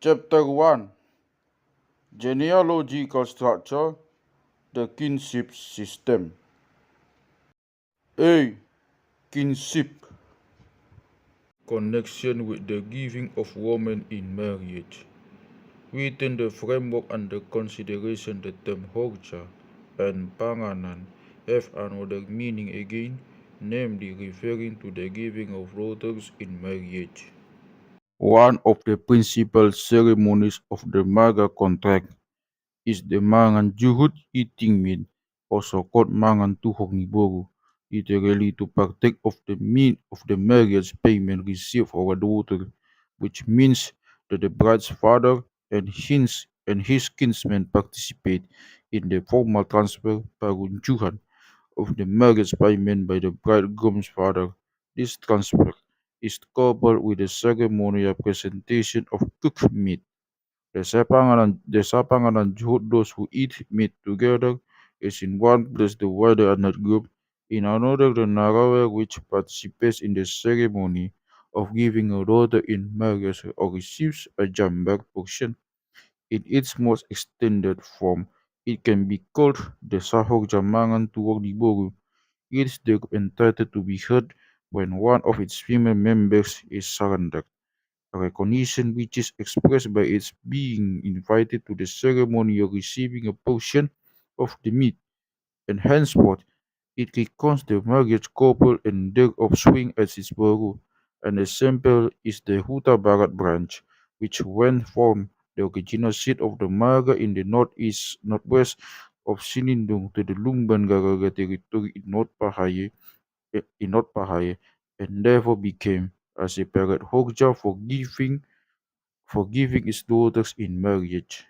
Chapter 1: Genealogical Structure, the Kinship System. A. Kinship. Connection with the giving of women in marriage. Within the framework under consideration, the term horja and panganan have another meaning again, namely referring to the giving of daughters in marriage. One of the principal ceremonies of the marga contract is the mangan juhud eating meat, also called mangan tuhog ni boru, literally to partake of the meat of the marriage payment received for a daughter, which means that the bride's father and his kinsmen participate in the formal transfer parunjuhan of the marriage payment by the bridegroom's father. This transfer is coupled with the ceremonial presentation of cooked meat. The Juhud, those who eat meat together, is in one place the wider Anat group, in another the Narawa which participates in the ceremony of giving a daughter in marriage or receives a jambak portion. In its most extended form, it can be called the Sahog Jamangan Tuwag Diboru. It is the group entitled to be heard when one of its female members is surrendered, a recognition which is expressed by its being invited to the ceremony of receiving a portion of the meat, and henceforth it recounts the marriage couple and their offspring as its baru. An example is the Huta Barat branch, which when formed the original seat of the marga in the northwest of Sinindung to the Lumban Garaga territory in North Pahaye, and therefore became a separate Hokja for giving its daughters in marriage.